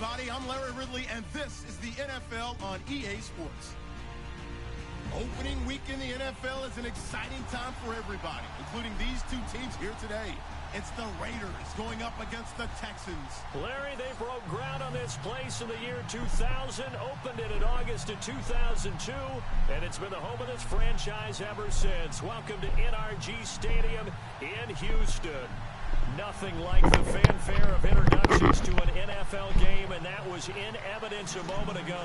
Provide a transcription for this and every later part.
everybody. I'm Larry Ridley, and this is the NFL on EA Sports. Opening week in the NFL is an exciting time for everybody, including these two teams here today. It's the Raiders going up against the Texans. Larry, they broke ground on this place in the year 2000, opened it in August of 2002, and it's been the home of this franchise ever since. Welcome to NRG Stadium in Houston. Nothing like the fanfare of introductions to an NFL game, and that was in evidence a moment ago.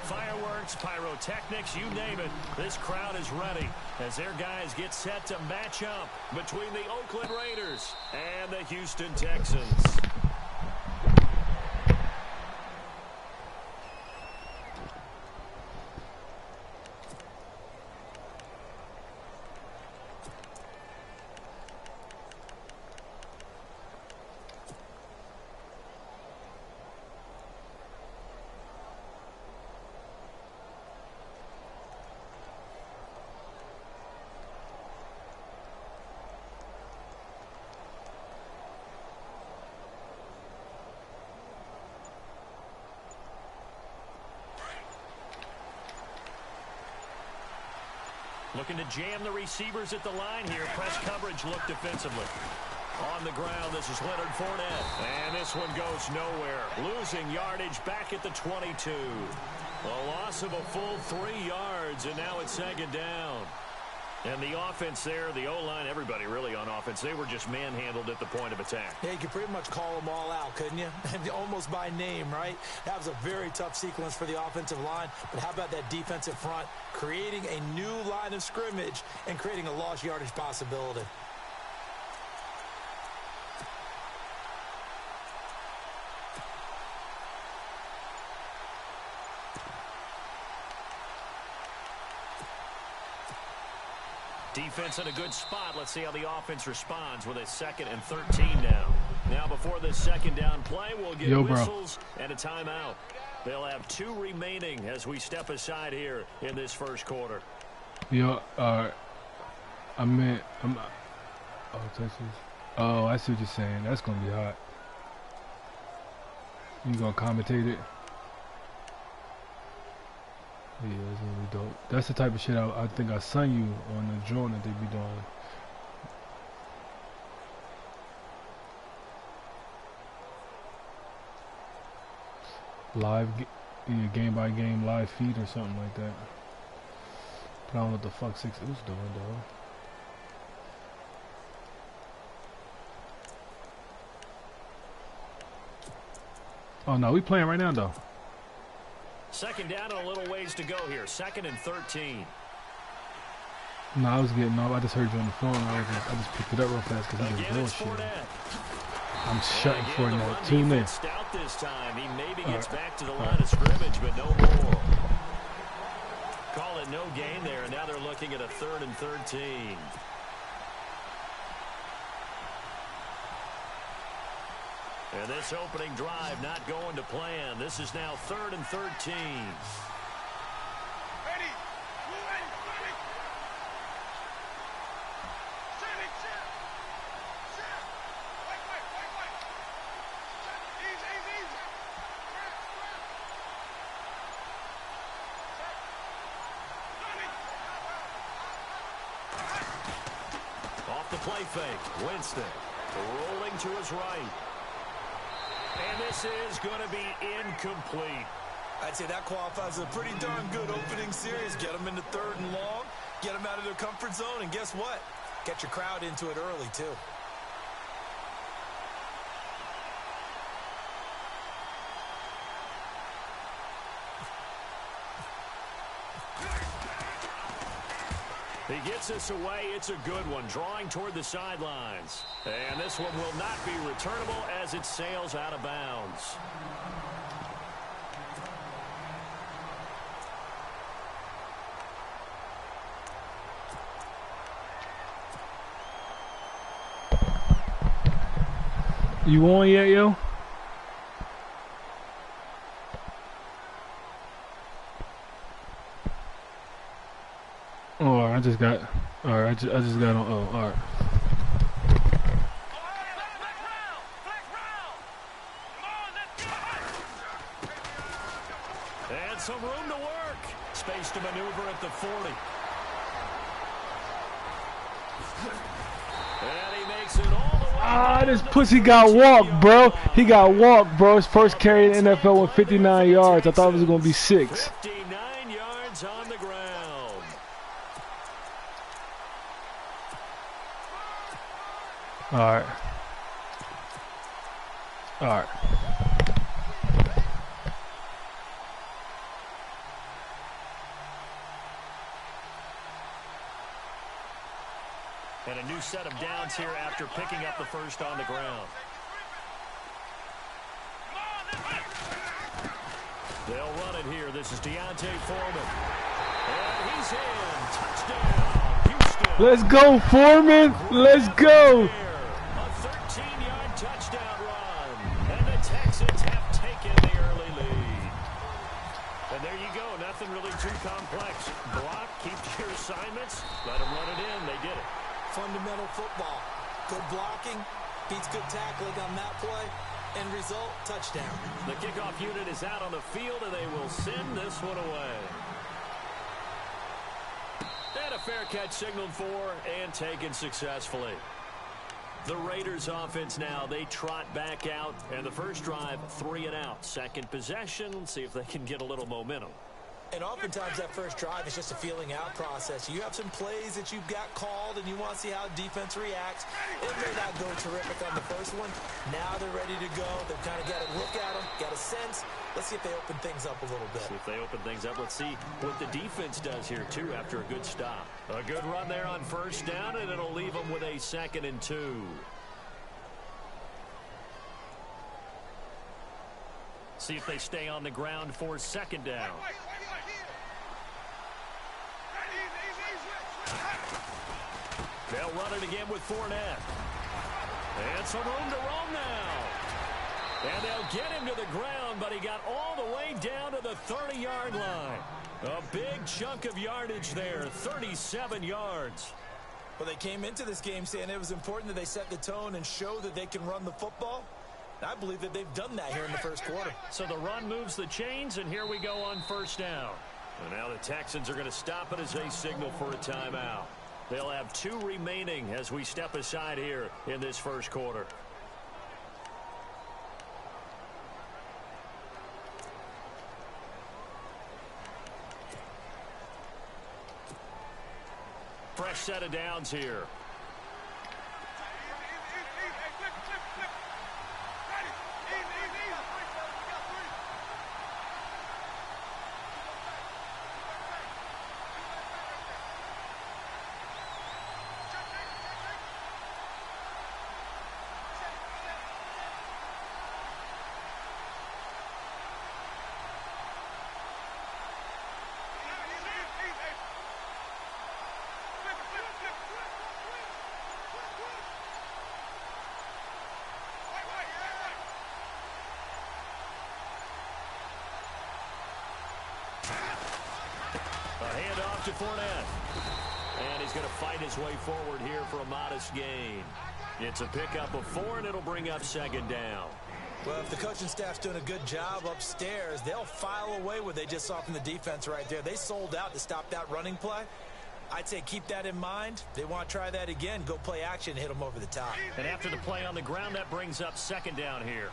Fireworks, pyrotechnics, you name it. This crowd is ready as their guys get set to match up between the Oakland Raiders and the Houston Texans. Looking to jam the receivers at the line here. Press coverage look defensively. On the ground, this is Leonard Fournette. And this one goes nowhere. Losing yardage back at the 22. A loss of a full 3 yards, and now it's second down. And the offense there, the O-line, everybody really on offense, they were just manhandled at the point of attack. Yeah, you could pretty much call them all out, couldn't you? Almost by name, right? That was a very tough sequence for the offensive line. But how about that defensive front, creating a new line of scrimmage and creating a lost yardage possibility? Defense in a good spot. Let's see how the offense responds with a 2nd and 13 now. Now before this second down play, we'll get whistles and a timeout. They'll have 2 remaining as we step aside here in this first quarter. Oh, Texas. Oh, I see what you're saying. That's going to be hot. You going to commentate it? Yeah, that's gonna be dope. That's the type of shit I think I sent you on the drone that they be doing. Live, yeah, game by game live feed or something like that. But I don't know what the fuck 6 is doing though. Oh no, we playing right now though. Second down and a little ways to go here. 2nd and 13. No, I was getting off. I just heard you on the phone. I just picked it up real fast because I was bullshit. I'm shutting Fournette. 2 minutes. Stout this time. He maybe gets back to the line of scrimmage, but no more. Call it no gain there, and now they're looking at a 3rd and 13. And this opening drive not going to plan. This is now 3rd and 13. Off the play fake. Winston rolling to his right. And this is going to be incomplete. I'd say that qualifies a pretty darn good opening series. Get them into 3rd and long, get them out of their comfort zone, and guess what? Get your crowd into it early, too. He gets us away. It's a good one, drawing toward the sidelines. And this one will not be returnable as it sails out of bounds. You on yet, yo? Oh, I just got. All right, I just got on. Oh, all right. And some room to work. Space to maneuver at the 40. And he makes it all the way. Ah, this pussy got walked, bro. He got walked, bro. His first carry in the NFL with 59 yards. I thought it was going to be 6. 59 yards on the ground. All right. All right. And a new set of downs here after picking up the first on the ground. They'll run it here. This is Deontay Foreman. And he's in. Touchdown, Houston. Let's go, Foreman. Let's go. A 13-yard touchdown run. And the Texans have taken the early lead. And there you go. Nothing really too complex. Block, keep your assignments. Let them run it in. They did it. Fundamental football. Good blocking beats good tackling on that play. End result, touchdown. The kickoff unit is out on the field, and they will send this one away. And a fair catch signaled for and taken successfully. The Raiders offense now, they trot back out, and the first drive, 3 and out. Second possession, see if they can get a little momentum. And oftentimes that first drive is just a feeling out process. You have some plays that you've got called and you want to see how defense reacts. It may not go terrific on the first one. Now they're ready to go. They've kind of got a look at them, got a sense. Let's see if they open things up a little bit. See if they open things up. Let's see what the defense does here, too, after a good stop. A good run there on first down, and it'll leave them with a 2nd and 2. See if they stay on the ground for 2nd down. They'll run it again with Fournette. And some room to roam now. And they'll get him to the ground, but he got all the way down to the 30-yard line. A big chunk of yardage there, 37 yards. Well, they came into this game saying it was important that they set the tone and show that they can run the football. I believe that they've done that here in the first quarter. So the run moves the chains, and here we go on first down. And now the Texans are going to stop it as they signal for a timeout. They'll have 2 remaining as we step aside here in this first quarter. Fresh set of downs here. To Fournette. And he's going to fight his way forward here for a modest gain. It's a pickup of 4, and it'll bring up 2nd down. Well, if the coaching staff's doing a good job upstairs, they'll file away what they just saw from the defense right there. They sold out to stop that running play. I'd say keep that in mind. They want to try that again. Go play action, hit them over the top. And after the play on the ground, that brings up 2nd down here.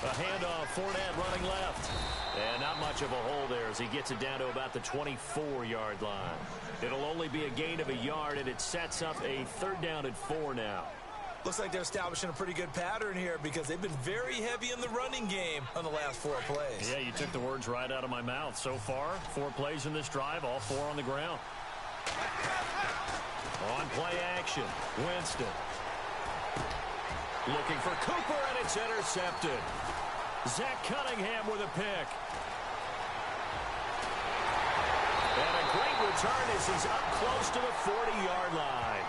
A handoff, Fournette running left. And not much of a hole there as he gets it down to about the 24-yard line. It'll only be a gain of 1 yard, and it sets up a 3rd down and 4 now. Looks like they're establishing a pretty good pattern here because they've been very heavy in the running game on the last 4 plays. Yeah, you took the words right out of my mouth. So far, 4 plays in this drive, all 4 on the ground. On play action, Winston. Looking for Cooper, and it's intercepted. Zach Cunningham with a pick. And a great return as he's up close to the 40-yard line.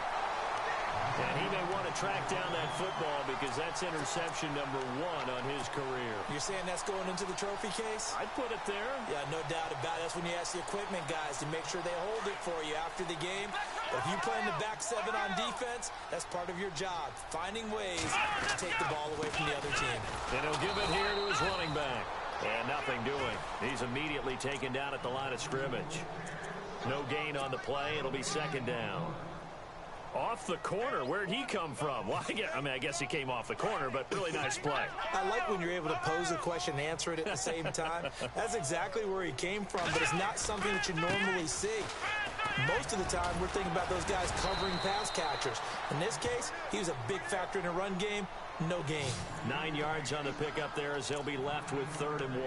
And he may want to track down that football because that's interception number 1 on his career. You're saying that's going into the trophy case? I'd put it there. Yeah, no doubt about it. That's when you ask the equipment guys to make sure they hold it for you after the game. But if you play in the back 7 on defense, that's part of your job, finding ways to take the ball away from the other team. And he'll give it here to his running back. And nothing doing. He's immediately taken down at the line of scrimmage. No gain on the play. It'll be second down. Off the corner. Where'd he come from? Well, I guess he came off the corner, but really nice play. I like when you're able to pose a question and answer it at the same time. That's exactly where he came from, but it's not something that you normally see. Most of the time, we're thinking about those guys covering pass catchers. In this case, he was a big factor in the run game. No gain. 9 yards on the pickup there as they'll be left with 3rd and 1.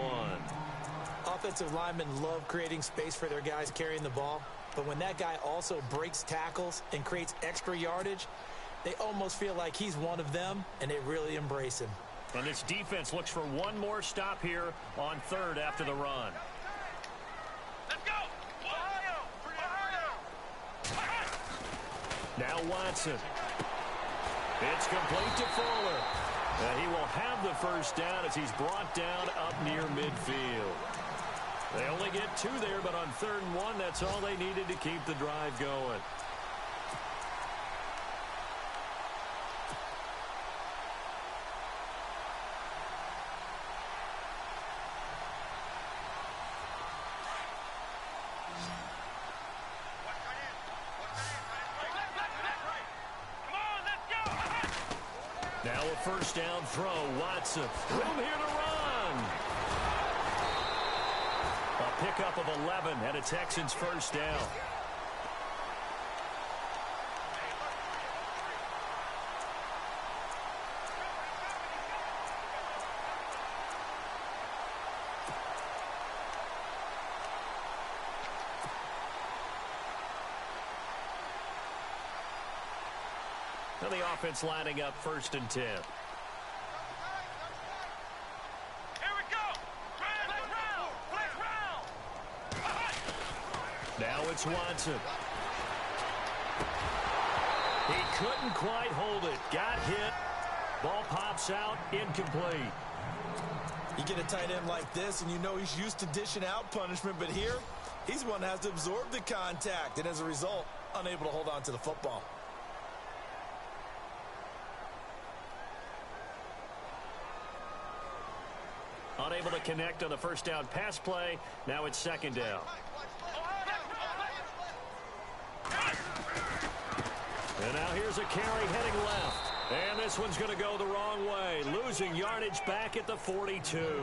Offensive linemen love creating space for their guys carrying the ball. But when that guy also breaks tackles and creates extra yardage, they almost feel like he's one of them, and they really embrace him. And this defense looks for one more stop here on 3rd after the run. Let's go! Ohio! Ohio! Now Watson. It's complete to Fuller. And he will have the first down as he's brought down up near midfield. They only get 2 there, but on 3rd and 1, that's all they needed to keep the drive going. Now a first down throw. Watson. Room here to run. A pickup of 11 and a Texans first down. Now the offense lining up 1st and 10. Now it's Watson. He couldn't quite hold it. Got hit. Ball pops out. Incomplete. You get a tight end like this, and you know he's used to dishing out punishment, but here, he's one that has to absorb the contact, and as a result, unable to hold on to the football. Unable to connect on the first down pass play. Now it's 2nd down. And now here's a carry heading left. And this one's going to go the wrong way. Losing yardage back at the 42.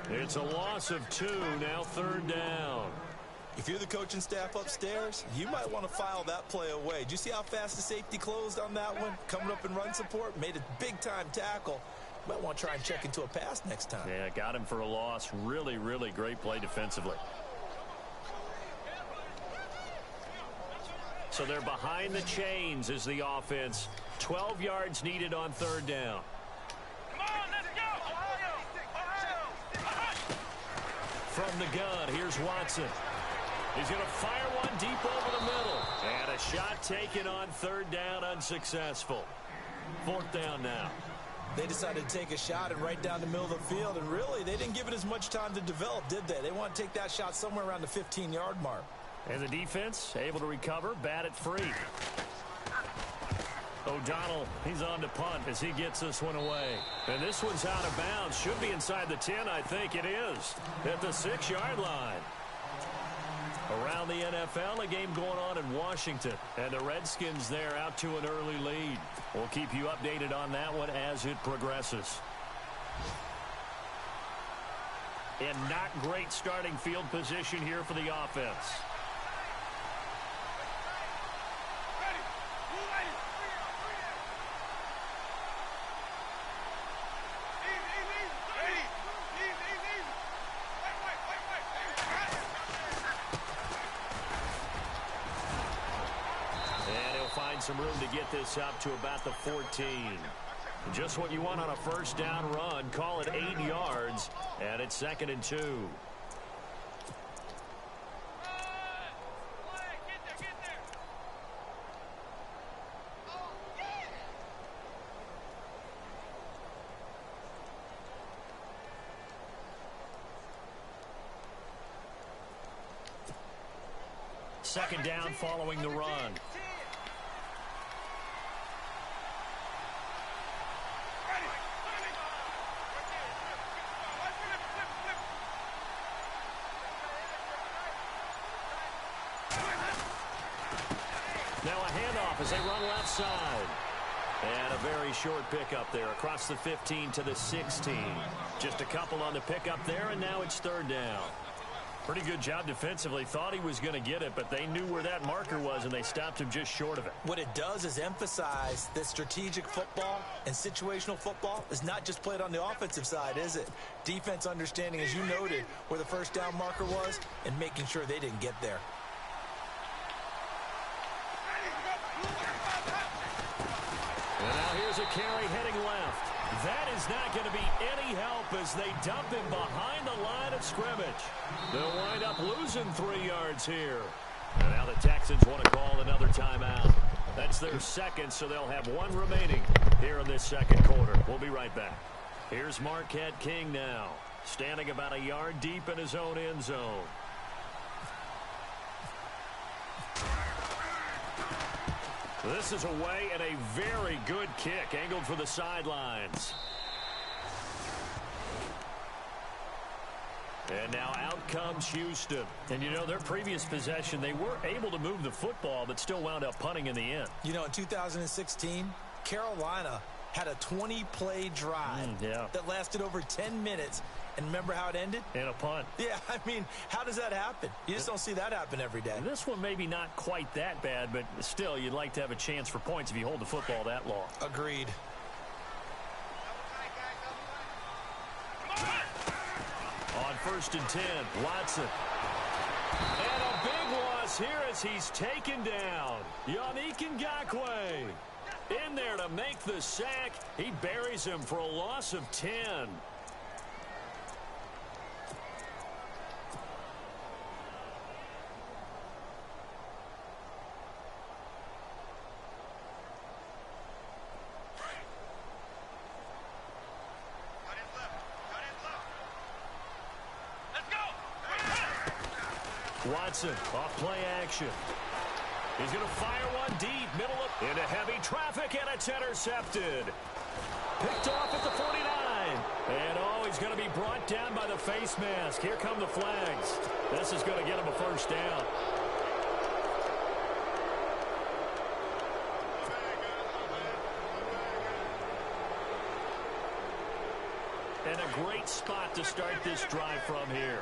It's a loss of 2. Now 3rd down. If you're the coaching staff upstairs, you might want to file that play away. Did you see how fast the safety closed on that one? Coming up in run support, made a big-time tackle. Might want to try and check into a pass next time. Yeah, got him for a loss. Really, really great play defensively. So they're behind the chains as the offense. 12 yards needed on 3rd down. Come on, let's go! Ohio! Ohio! From the gun, here's Watson. He's going to fire one deep over the middle. And a shot taken on 3rd down, unsuccessful. 4th down now. They decided to take a shot and right down the middle of the field, and really, they didn't give it as much time to develop, did they? They want to take that shot somewhere around the 15-yard mark. And the defense able to recover, bat it free. O'Donnell, he's on to punt as he gets this one away. And this one's out of bounds. Should be inside the 10, I think it is. At the 6-yard line. Around the NFL, a game going on in Washington. And the Redskins there out to an early lead. We'll keep you updated on that one as it progresses. And not great starting field position here for the offense. Some room to get this up to about the 14. Just what you want on a first down run. Call it 8 yards, and it's 2nd and 2. second down following the run. Now a handoff as they run left side. And a very short pickup there across the 15 to the 16. Just a couple on the pickup there, and now it's third down. Pretty good job defensively. Thought he was going to get it, but they knew where that marker was, and they stopped him just short of it. What it does is emphasize that strategic football and situational football is not just played on the offensive side, is it? Defense understanding, as you noted, where the first down marker was and making sure they didn't get there. And now here's a carry heading left. That is not going to be any help as they dump him behind the line of scrimmage. They'll wind up losing 3 yards here. And now the Texans want to call another timeout. That's their second, so they'll have 1 remaining here in this second quarter. We'll be right back. Here's Marquette King now, standing about a yard deep in his own end zone. This is away and a very good kick angled for the sidelines. And now out comes Houston. And, you know, their previous possession, they were able to move the football but still wound up punting in the end. You know, in 2016, Carolina had a 20-play drive that lasted over 10 minutes. And remember how it ended? In a punt. Yeah, I mean, how does that happen? You just don't see that happen every day. This one maybe not quite that bad, but still, you'd like to have a chance for points if you hold the football that long. Agreed. On 1st and 10, Watson. And a big loss here as he's taken down. Yannick Ngakoue in there to make the sack. He buries him for a loss of 10. Watson off play action. He's going to fire one deep, middle of into heavy traffic, and it's intercepted. Picked off at the 49. And he's going to be brought down by the face mask. Here come the flags. This is going to get him a first down. And a great spot to start this drive from here.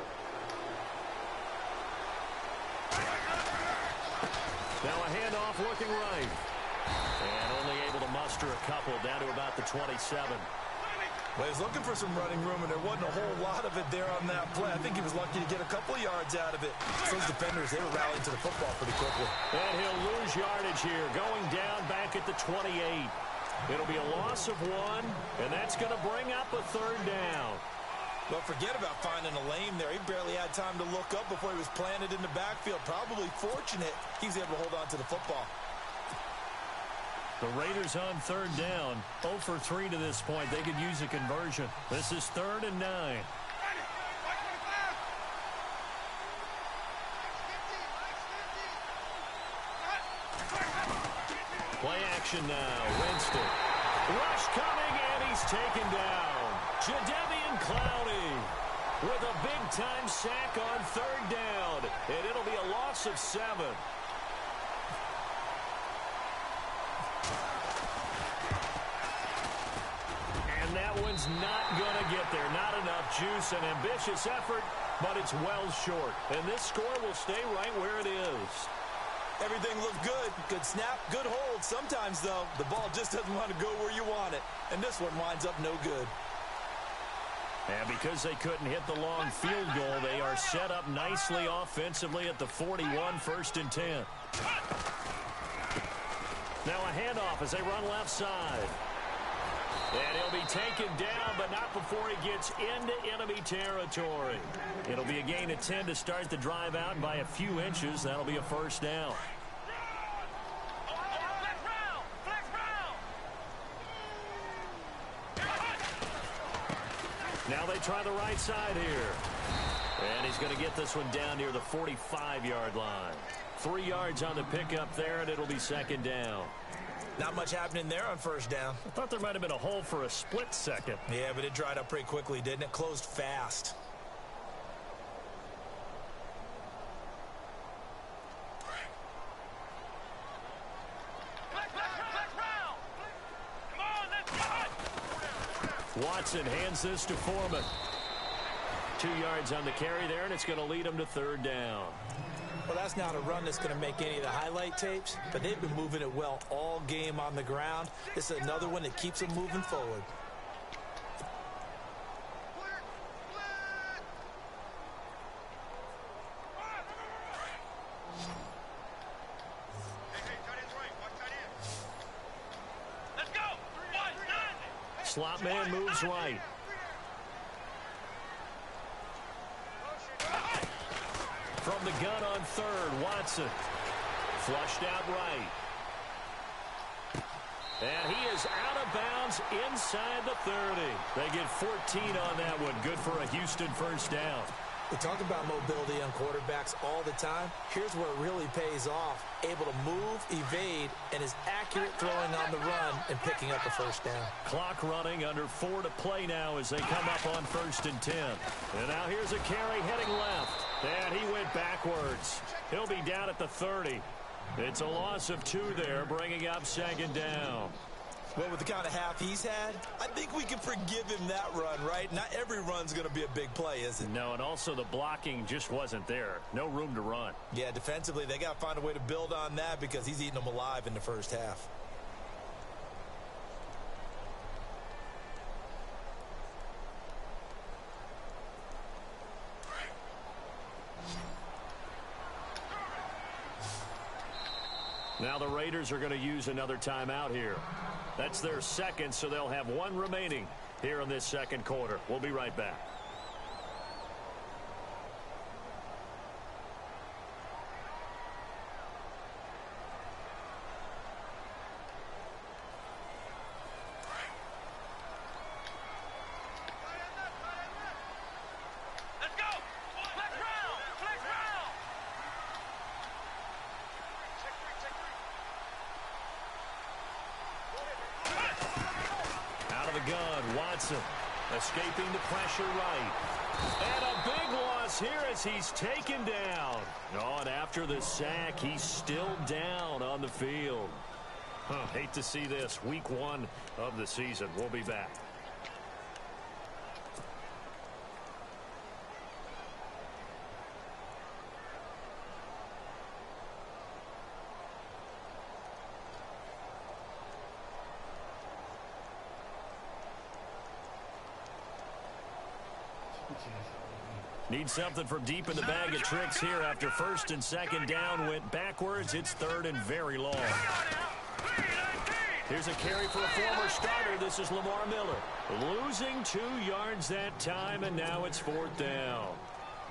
Now a handoff looking right. And only able to muster a couple down to about the 27. Well, he was looking for some running room, and there wasn't a whole lot of it there on that play. I think he was lucky to get a couple yards out of it. Those defenders, they were rallying to the football pretty quickly. And he'll lose yardage here, going down back at the 28. It'll be a loss of 1, and that's going to bring up a third down. Well, forget about finding a lane there. He barely had time to look up before he was planted in the backfield. Probably fortunate he was able to hold on to the football. The Raiders on third down. 0 for 3 to this point. They could use a conversion. This is 3rd and 9. Play action now. Winston. Rush coming, and he's taken down. Jadeveon Clowney with a big-time sack on third down. And it'll be a loss of 7. And that one's not going to get there. Not enough juice. An ambitious effort, but it's well short. And this score will stay right where it is. Everything looked good. Good snap, good hold. Sometimes, though, the ball just doesn't want to go where you want it. And this one winds up no good. And because they couldn't hit the long field goal, they are set up nicely offensively at the 41, 1st and 10. Now a handoff as they run left side. And he'll be taken down, but not before he gets into enemy territory. It'll be a gain of 10 to start the drive out by a few inches. That'll be a first down. Now they try the right side here. And he's going to get this one down near the 45-yard line. 3 yards on the pickup there, and it'll be second down. Not much happening there on first down. I thought there might have been a hole for a split second. Yeah, but it dried up pretty quickly, didn't it? Closed fast. Watson hands this to Foreman. 2 yards on the carry there, and it's going to lead him to third down. Well, that's not a run that's going to make any of the highlight tapes, but they've been moving it well all game on the ground. This is another one that keeps them moving forward. Slot man moves right. From the gun on third, Watson. Flushed out right. And he is out of bounds inside the 30. They get 14 on that one. Good for a Houston first down. We talk about mobility on quarterbacks all the time. Here's where it really pays off. Able to move, evade, and is accurate throwing on the run and picking up a first down. Clock running, under 4 to play now as they come up on 1st and 10. And now here's a carry heading left. And he went backwards. He'll be down at the 30. It's a loss of 2 there, bringing up second down. Well, with the kind of half he's had, I think we can forgive him that run, right? Not every run's going to be a big play, is it? No, and also the blocking just wasn't there. No room to run. Yeah, defensively, they got to find a way to build on that because he's eating them alive in the first half. Now the Raiders are going to use another timeout here. That's their second, so they'll have 1 remaining here in this second quarter. We'll be right back. Escaping the pressure right. And a big loss here as he's taken down. Oh, and after the sack, he's still down on the field. Hate to see this. Week 1 of the season. We'll be back. Need something from deep in the bag of tricks here after 1st and 2nd down went backwards. It's 3rd and very long. Here's a carry for a former starter. This is Lamar Miller. Losing 2 yards that time, and now it's 4th down.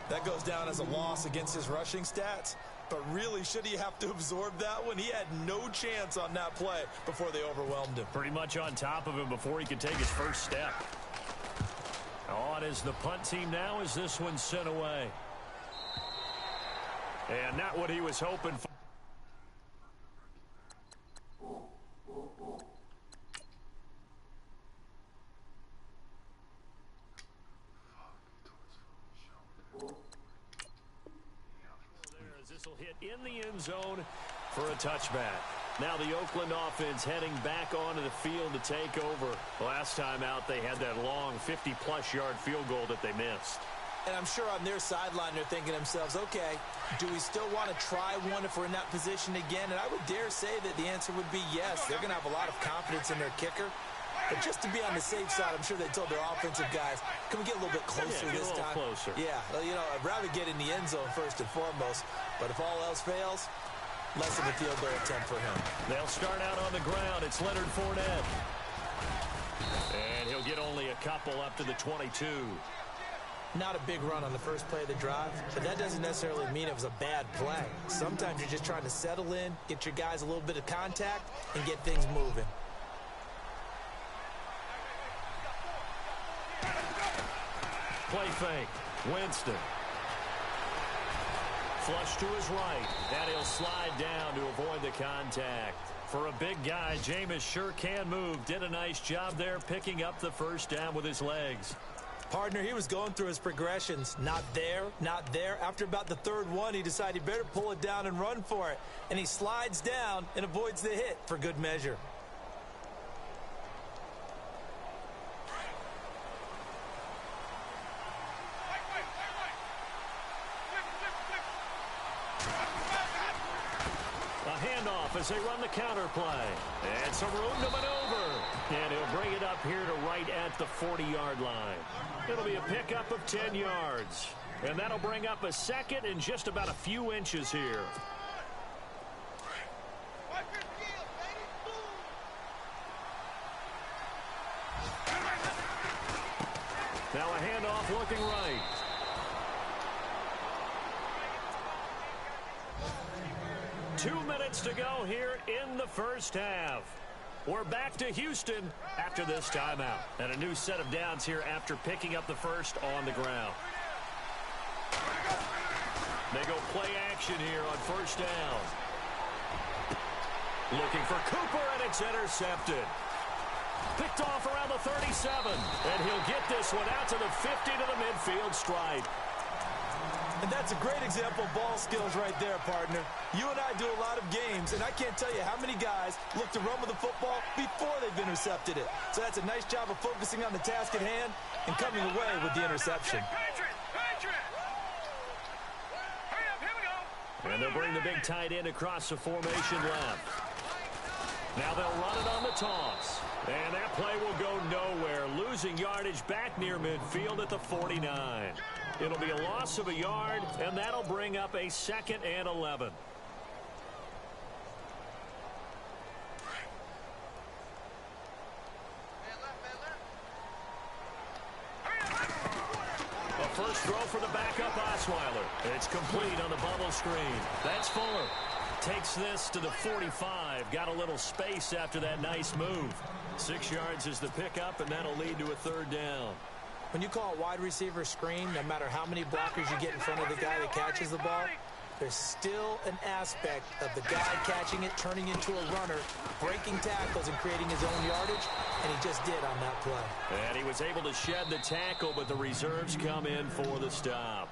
That goes down as a loss against his rushing stats. But really, should he have to absorb that one? He had no chance on that play before they overwhelmed him. Pretty much on top of him before he could take his first step. On is the punt team now as this one's sent away. And not what he was hoping for. This will hit in the end zone for a touchback. Now the Oakland offense heading back onto the field to take over. Last time out, they had that long 50-plus yard field goal that they missed. And I'm sure on their sideline they're thinking to themselves, okay, do we still want to try one if we're in that position again? And I would dare say that the answer would be yes. They're going to have a lot of confidence in their kicker. But just to be on the safe side, I'm sure they told their offensive guys, can we get a little bit closer this time? Closer. Yeah, well, you know, I'd rather get in the end zone first and foremost. But if all else fails, less of a field goal attempt for him. They'll start out on the ground. It's Leonard Fournette. And he'll get only a couple up to the 22. Not a big run on the first play of the drive, but that doesn't necessarily mean it was a bad play. Sometimes you're just trying to settle in, get your guys a little bit of contact, and get things moving. play fake. Winston. Flush to his right, and he'll slide down to avoid the contact. For a big guy, Jameis sure can move. Did a nice job there picking up the first down with his legs. Partner, he was going through his progressions. Not there, not there. After about the third one, he decided he better pull it down and run for it. And he slides down and avoids the hit for good measure. As they run the counter play. And some room to maneuver. And he'll bring it up here to right at the 40-yard line. It'll be a pickup of 10 yards. And that'll bring up a second and just about a few inches here. Now a handoff looking right. Two minutes to go here in the first half. We're back to Houston after this timeout. And a new set of downs here after picking up the first on the ground. They go play action here on first down. Looking for Cooper, and it's intercepted. Picked off around the 37. And he'll get this one out to the 50 to the midfield stripe. And that's a great example of ball skills right there, partner. You and I do a lot of games, and I can't tell you how many guys look to run with the football before they've intercepted it. So that's a nice job of focusing on the task at hand and coming away with the interception. And they'll bring the big tight end across the formation left. Now they'll run it on the toss. And that play will go nowhere, losing yardage back near midfield at the 49. It'll be a loss of a yard, and that'll bring up a 2nd and 11. A first throw for the backup Osweiler. It's complete on the bubble screen. That's Fuller. Takes this to the 45. Got a little space after that nice move. 6 yards is the pickup, and that'll lead to a 3rd down. When you call a wide receiver screen, no matter how many blockers you get in front of the guy that catches the ball, there's still an aspect of the guy catching it, turning into a runner, breaking tackles and creating his own yardage, and he just did on that play. And he was able to shed the tackle, but the reserves come in for the stop.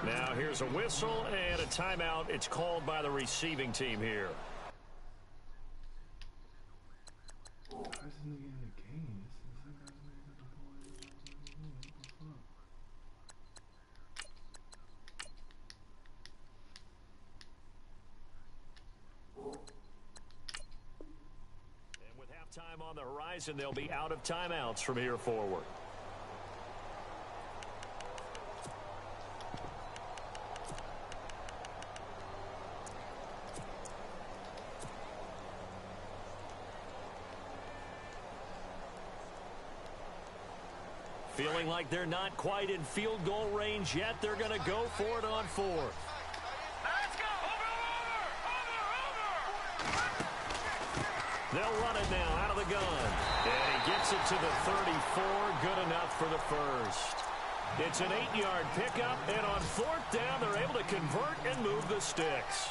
Now here's a whistle and a timeout. It's called by the receiving team here. Time on the horizon, they'll be out of timeouts from here forward. Feeling like they're not quite in field goal range yet, they're going to go for it on 4th. They'll run it now out of the gun. And he gets it to the 34. Good enough for the first. It's an 8-yard pickup, and on 4th down, they're able to convert and move the sticks.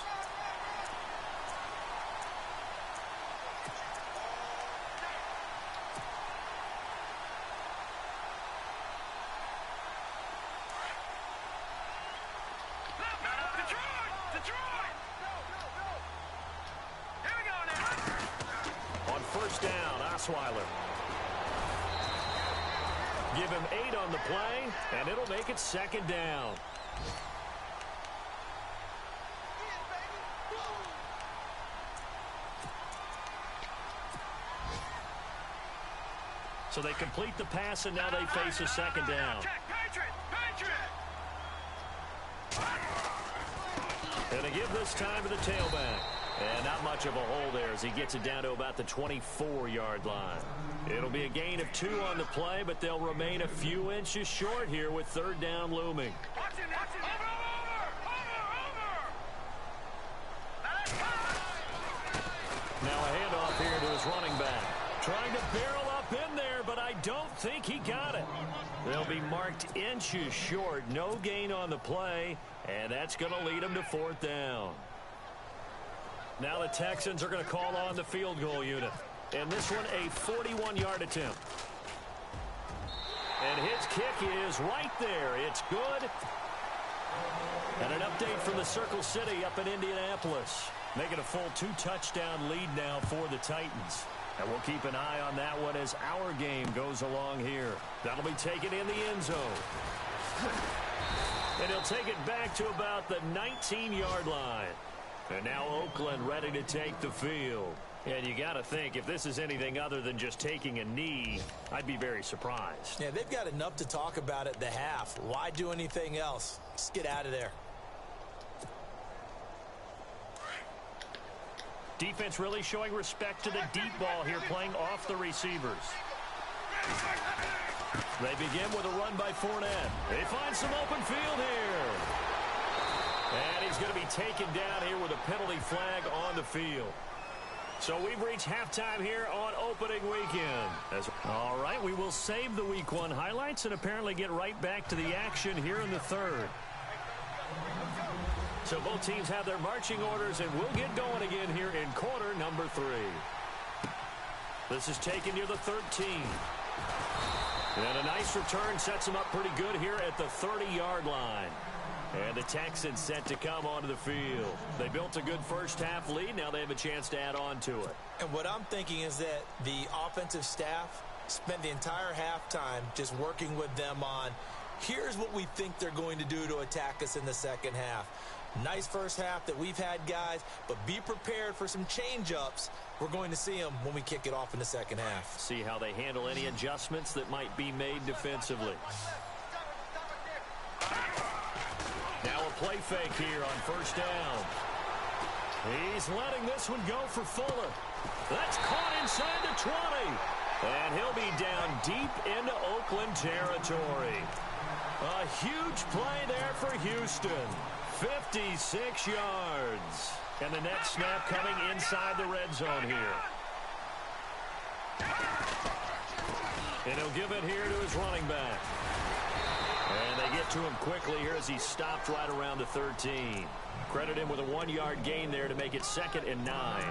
Down, Osweiler. Give him 8 on the play, and it'll make it 2nd down. So they complete the pass, and now they face a 2nd down. And they give this time to the tailback. And not much of a hole there as he gets it down to about the 24-yard line. It'll be a gain of 2 on the play, but they'll remain a few inches short here with 3rd down looming. Now a handoff here to his running back. Trying to barrel up in there, but I don't think he got it. They'll be marked inches short. No gain on the play, and that's going to lead them to 4th down. Now the Texans are going to call on the field goal unit. And this one, a 41-yard attempt. And his kick is right there. It's good. And an update from the Circle City up in Indianapolis. Making a full 2-touchdown lead now for the Titans. And we'll keep an eye on that one as our game goes along here. That'll be taken in the end zone. And he'll take it back to about the 19-yard line. And now Oakland ready to take the field. And you got to think, if this is anything other than just taking a knee, I'd be very surprised. Yeah, they've got enough to talk about at the half. Why do anything else? Just get out of there. Defense really showing respect to the deep ball here, playing off the receivers. They begin with a run by Fournette. They find some open field here. And he's going to be taken down here with a penalty flag on the field. So we've reached halftime here on opening weekend. All right, we will save the Week 1 highlights and apparently get right back to the action here in the third. So both teams have their marching orders, and we'll get going again here in quarter number 3. This is taken near the 13. And a nice return sets them up pretty good here at the 30-yard line. And the Texans set to come onto the field. They built a good first-half lead. Now they have a chance to add on to it. And what I'm thinking is that the offensive staff spent the entire halftime just working with them on, here's what we think they're going to do to attack us in the second half. Nice first half that we've had, guys, but be prepared for some change-ups. We're going to see them when we kick it off in the second half. See how they handle any adjustments that might be made defensively. Now a play fake here on first down. He's letting this one go for Fuller. That's caught inside the 20. And he'll be down deep into Oakland territory. A huge play there for Houston. 56 yards. And the next snap coming inside the red zone here. And he'll give it here to his running back. And they get to him quickly here as he stopped right around the 13. Credit him with a 1-yard gain there to make it 2nd and 9.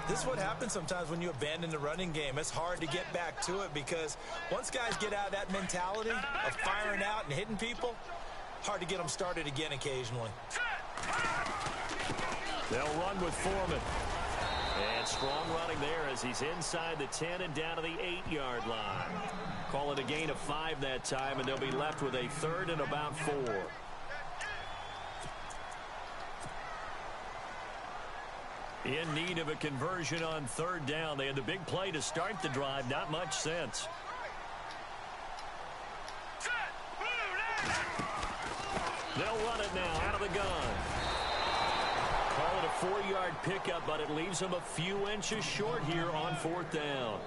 This is what happens sometimes when you abandon the running game. It's hard to get back to it because once guys get out of that mentality of firing out and hitting people, hard to get them started again occasionally. They'll run with Foreman. And strong running there as he's inside the 10 and down to the 8-yard line. Call it a gain of 5 that time, and they'll be left with a 3rd and about 4. In need of a conversion on 3rd down. They had the big play to start the drive. Not much sense. They'll run it now out of the gun. Call it a 4-yard pickup, but it leaves them a few inches short here on 4th down.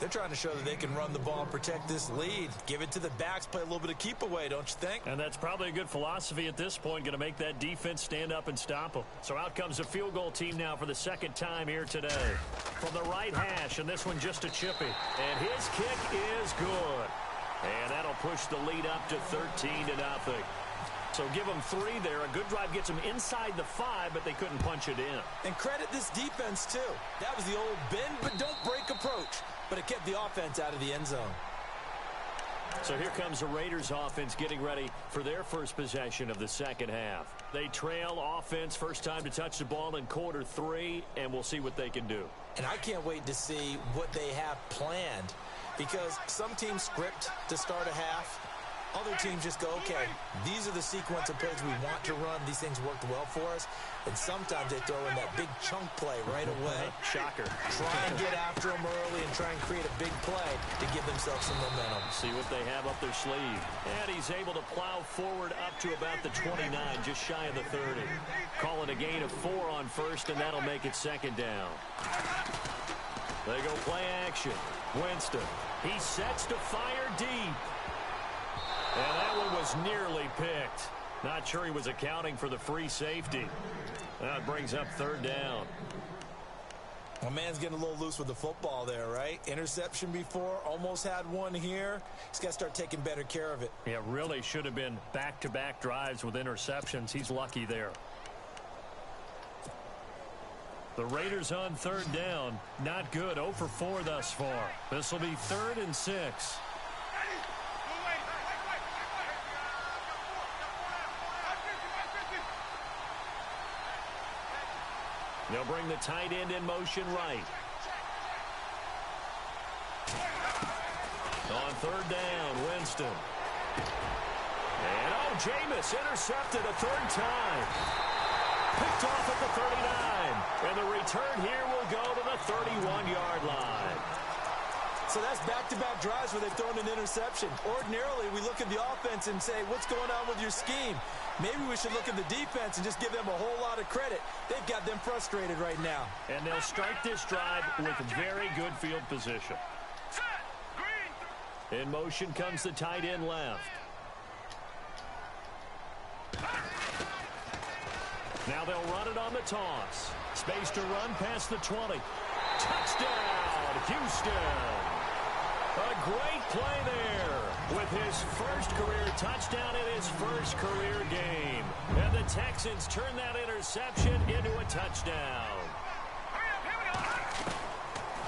They're trying to show that they can run the ball and protect this lead. Give it to the backs, play a little bit of keep away, don't you think? And that's probably a good philosophy at this point, going to make that defense stand up and stop them. So out comes a field goal team now for the 2nd time here today. From the right hash, and this one just a chippy. And his kick is good. And that'll push the lead up to 13-0. So give them 3 there. A good drive gets them inside the 5, but they couldn't punch it in. And credit this defense, too. That was the old bend but don't break approach. But it kept the offense out of the end zone. So here comes the Raiders offense getting ready for their first possession of the second half. They trail offense, first time to touch the ball in quarter 3, and we'll see what they can do. And I can't wait to see what they have planned, because some teams script to start a half. Other teams just go, okay, these are the sequence of plays we want to run. These things worked well for us. And sometimes they throw in that big chunk play right away. Shocker. Try and get after them early and try and create a big play to give themselves some momentum. See what they have up their sleeve. And he's able to plow forward up to about the 29, just shy of the 30. Call it a gain of 4 on first, and that'll make it 2nd down. They go play action. Winston. He sets to fire deep. And that one was nearly picked. Not sure he was accounting for the free safety. That brings up 3rd down. My man's getting a little loose with the football there, right? Interception before, almost had one here. He's got to start taking better care of it. Yeah, really should have been back-to-back drives with interceptions. He's lucky there. The Raiders on third down. Not good. 0 for 4 thus far. This will be 3rd and 6. They'll bring the tight end in motion right. On third down, Winston. And, Jameis intercepted a 3rd time. Picked off at the 39. And the return here will go to the 31-yard line. So that's back-to-back drives where they've thrown an interception. Ordinarily, we look at the offense and say, what's going on with your scheme? Maybe we should look at the defense and just give them a whole lot of credit. They've got them frustrated right now. And they'll start this drive with very good field position. In motion comes the tight end left. Now they'll run it on the toss. Space to run past the 20. Touchdown, Houston. A great play there with his first career touchdown in his first career game. And the Texans turn that interception into a touchdown.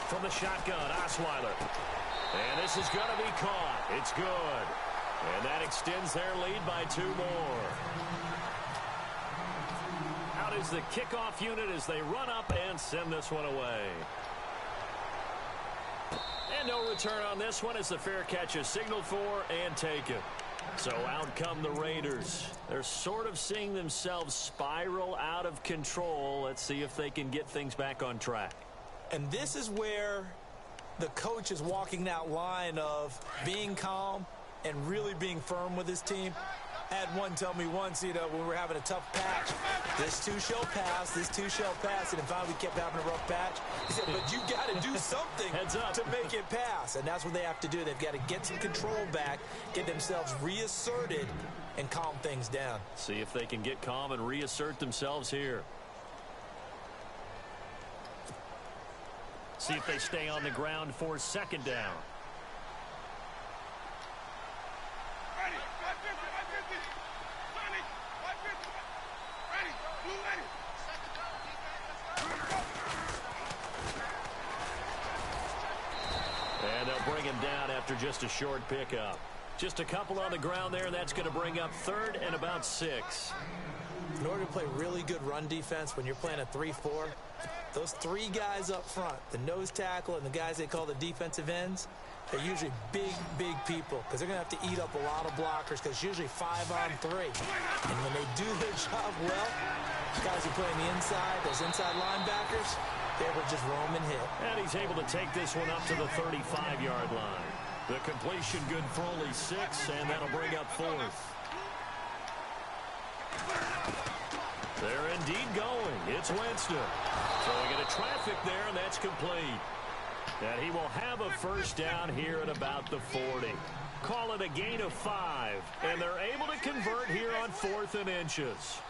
From the shotgun, Osweiler. And this is going to be caught. It's good. And that extends their lead by 2 more. Out is the kickoff unit as they run up and send this one away. And no return on this one as the fair catch is signaled for and taken. So out come the Raiders. They're sort of seeing themselves spiral out of control. Let's see if they can get things back on track. And this is where the coach is walking that line of being calm and really being firm with his team. I had one tell me once, when we were having a tough patch, this too shall pass, this too shall pass, and finally we kept having a rough patch. He said, but you got to do something to make it pass, and that's what they have to do. They've got to get some control back, get themselves reasserted, and calm things down. See if they can get calm and reassert themselves here. See if they stay on the ground for 2nd down. And they'll bring him down after just a short pickup. Just a couple on the ground there, and that's going to bring up 3rd and about 6. In order to play really good run defense when you're playing a 3-4, those 3 guys up front, the nose tackle and the guys they call the defensive ends, they're usually big, big people because they're going to have to eat up a lot of blockers because it's usually 5 on 3. And when they do their job well, guys who play on the inside, those inside linebackers, they will just roam and hit. And he's able to take this one up to the 35-yard line. The completion good for only 6, and that'll bring up 4th. They're indeed going. It's Winston. Throwing into traffic there, and that's complete. And he will have a 1st down here at about the 40. Call it a gain of 5, and they're able to convert here on 4th and inches.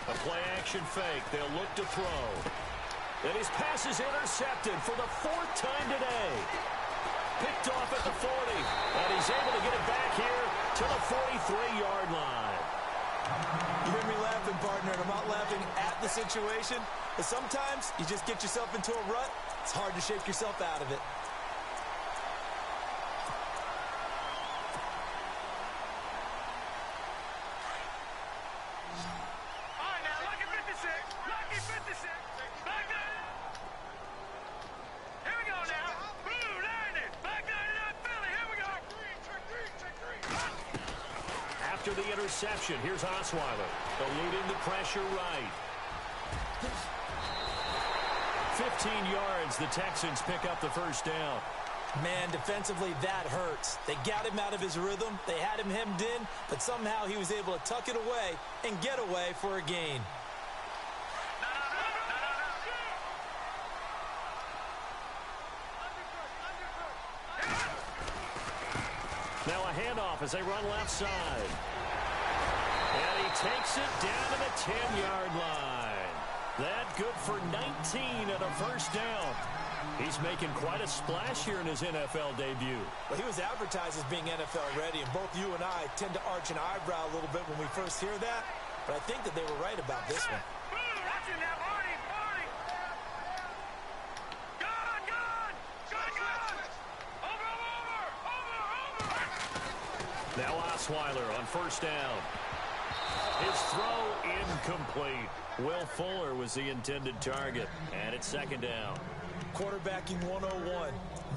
A play-action fake. They'll look to throw. And his pass is intercepted for the 4th time today. Picked off at the 40. And he's able to get it back here to the 43-yard line. You hear me laughing, partner, and I'm not laughing at the situation. But sometimes you just get yourself into a rut. It's hard to shake yourself out of it. After the interception, here's Osweiler, eluding the pressure right. 15 yards, the Texans pick up the 1st down. Man, defensively, that hurts. They got him out of his rhythm. They had him hemmed in, but somehow he was able to tuck it away and get away for a gain. Now a handoff as they run left side. And he takes it down to the 10-yard line. That good for 19 and a first down. He's making quite a splash here in his NFL debut. Well, he was advertised as being NFL ready, and both you and I tend to arch an eyebrow a little bit when we first hear that. But I think that they were right about this one. Now Osweiler on first down. His throw incomplete. Will Fuller was the intended target, and it's second down. Quarterbacking 101.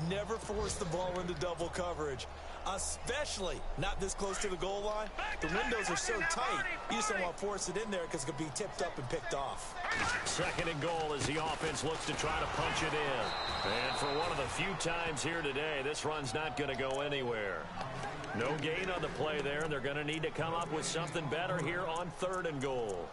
Never force the ball into double coverage, especially not this close to the goal line. The windows are so tight, you just don't want to force it in there because it could be tipped up and picked off. Second and goal as the offense looks to try to punch it in. And for one of the few times here today, this run's not going to go anywhere. No gain on the play there, and they're going to need to come up with something better here on third and goal.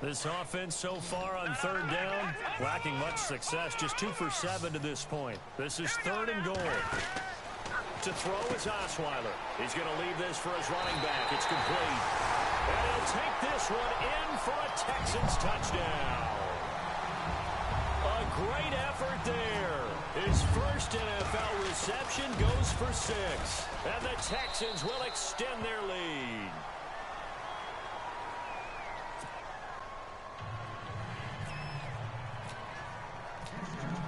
This offense so far on third down, lacking much success, just 2 for 7 to this point. This is third and goal. To throw is Osweiler. He's going to leave this for his running back. It's complete. And he'll take this one in for a Texans touchdown. A great effort there. His first NFL reception goes for 6. And the Texans will extend their lead.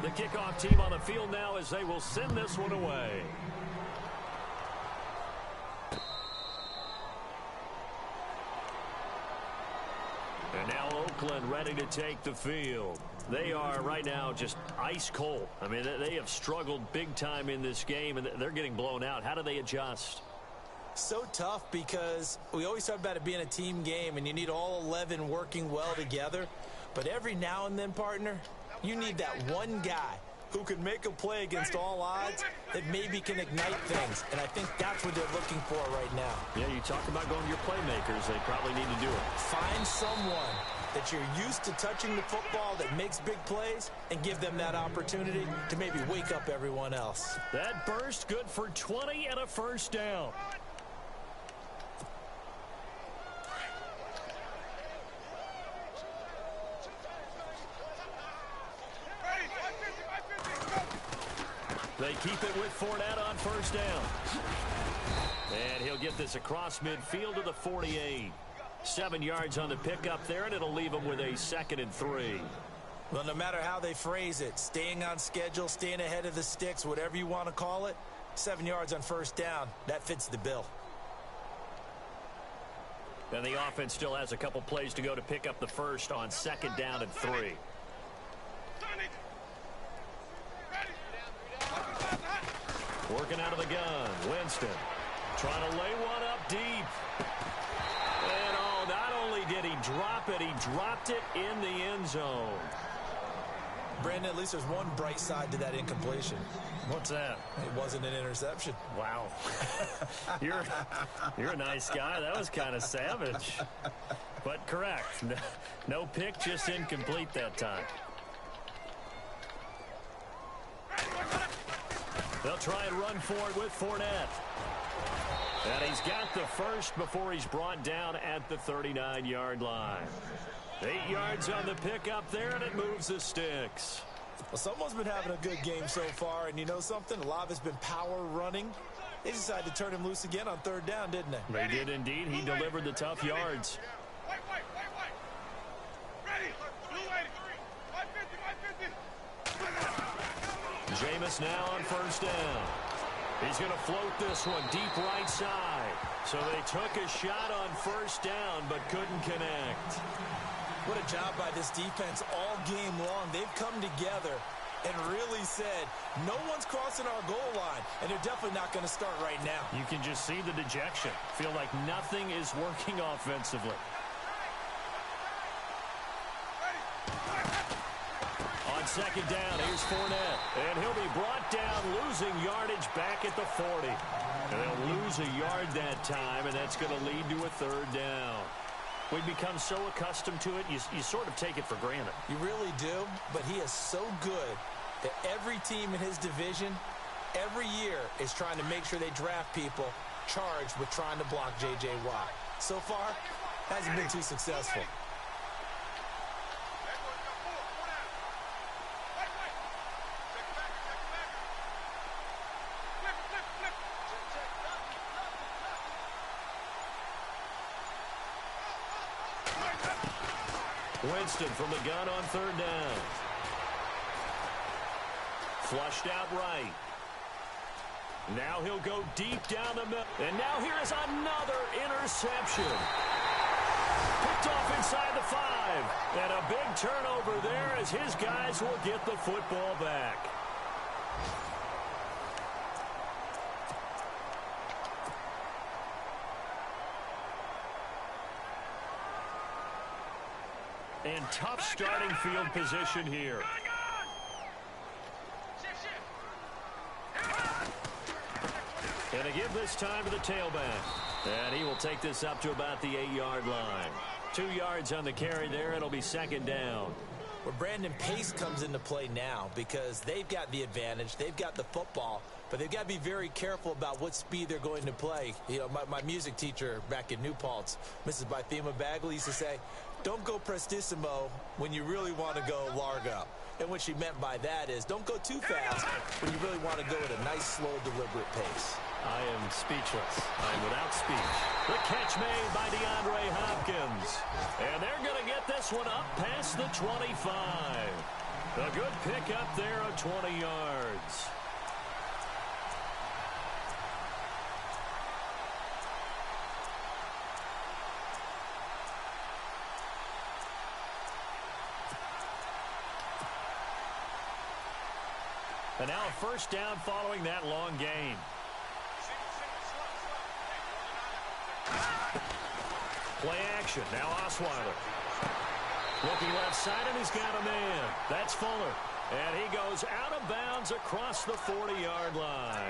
The kickoff team on the field now as they will send this one away. And now Oakland ready to take the field. They are right now just ice cold. I mean, they have struggled big time in this game, and they're getting blown out. How do they adjust? So tough because we always talk about it being a team game, and you need all 11 working well together. But every now and then, partner, you need that one guy who can make a play against all odds that maybe can ignite things. And I think that's what they're looking for right now. Yeah, you talk about going to your playmakers. They probably need to do it. Find someone that you're used to touching the football that makes big plays and give them that opportunity to maybe wake up everyone else. That burst good for 20 and a first down. They keep it with Fournette on first down. And he'll get this across midfield to the 48. 7 yards on the pickup there, and it'll leave him with a 2nd and 3. Well, no matter how they phrase it, staying on schedule, staying ahead of the sticks, whatever you want to call it, 7 yards on first down, that fits the bill. And the offense still has a couple plays to go to pick up the first on 2nd down and 3. Working out of the gun, Winston trying to lay one up deep. And not only did he drop it, he dropped it in the end zone. Brandon, at least there's one bright side to that incompletion. What's that? It wasn't an interception. Wow. You're a nice guy. That was kind of savage. But correct. No pick, just incomplete that time. They'll try and run for it with Fournette. And he's got the first before he's brought down at the 39-yard line. 8 yards on the pickup there, and it moves the sticks. Well, someone's been having a good game so far, and you know something? A lot of it's been power running. They decided to turn him loose again on third down, didn't they? They did indeed. He delivered the tough yards. Jameis now on first down. He's going to float this one deep right side. So they took a shot on first down but couldn't connect. What a job by this defense all game long. They've come together and really said, no one's crossing our goal line, and they're definitely not going to start right now. You can just see the dejection. Feel like nothing is working offensively. On on second down. Here's Fournette. And he'll be brought down, losing yardage back at the 40. And they'll lose a yard that time, and that's going to lead to a third down. We've become so accustomed to it, you sort of take it for granted. You really do, but he is so good that every team in his division, every year, is trying to make sure they draft people charged with trying to block J.J. Watt. So far, hasn't been too successful. Winston from the gun on third down. Flushed out right. Now he'll go deep down the middle. And now here is another interception. Picked off inside the 5. And a big turnover there as his guys will get the football back. And tough starting field position here. And to give this time to the tailback. And he will take this up to about the 8-yard line. 2 yards on the carry there. It'll be second down. Well, Brandon, pace comes into play now because they've got the advantage. They've got the football. But they've got to be very careful about what speed they're going to play. You know, my music teacher back in New Paltz, Mrs. Bythema Bagley, used to say, don't go prestissimo when you really want to go largo. And what she meant by that is don't go too fast when you really want to go at a nice, slow, deliberate pace. I am speechless. I'm without speech. The catch made by DeAndre Hopkins. And they're going to get this one up past the 25. A good pickup there of 20 yards. And now a first down following that long gain. Play action. Now Osweiler. Looking left side, and he's got a man. That's Fuller. And he goes out of bounds across the 40-yard line.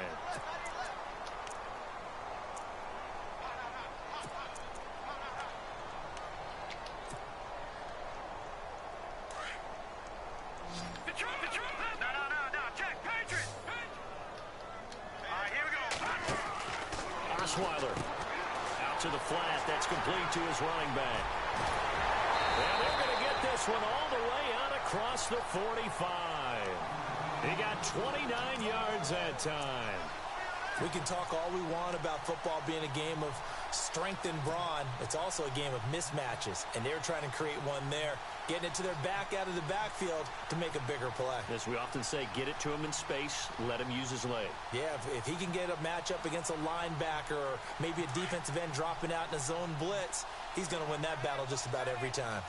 Osweiler out to the flat. That's complete to his running back. And they're going to get this one all the way out across the 45. He got 29 yards that time. We can talk all we want about football being a game of strength and brawn. It's also a game of mismatches, and they're trying to create one there, getting it to their back out of the backfield to make a bigger play. As we often say, get it to him in space, let him use his leg. Yeah, if he can get a matchup against a linebacker or maybe a defensive end dropping out in a zone blitz, he's going to win that battle just about every time.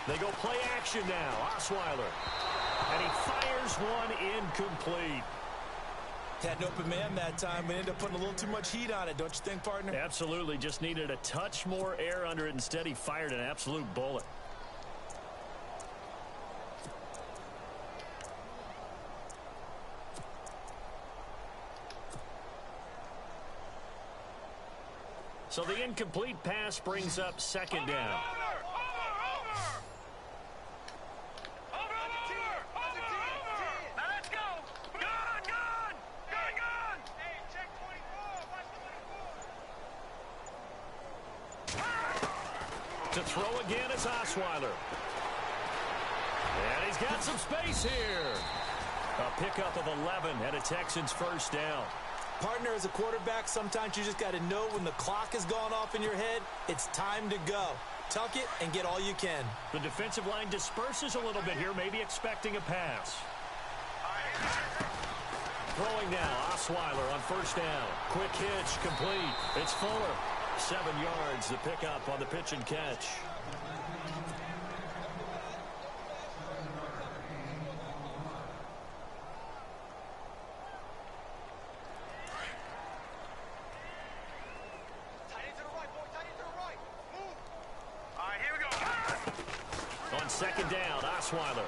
They go play action now. Osweiler. And he fires one incomplete. Had an open man that time, but ended up putting a little too much heat on it, don't you think, partner? Absolutely. Just needed a touch more air under it. Instead, he fired an absolute bullet. So the incomplete pass brings up second down. To throw again is Osweiler. And he's got some space here. A pickup of 11 and a Texans first down. Partner, as a quarterback, sometimes you just got to know when the clock has gone off in your head, it's time to go. Tuck it and get all you can. The defensive line disperses a little bit here, maybe expecting a pass. Throwing now, Osweiler on first down. Quick hitch, complete. It's Fuller. 7 yards, the pickup on the pitch and catch. On second down. Osweiler.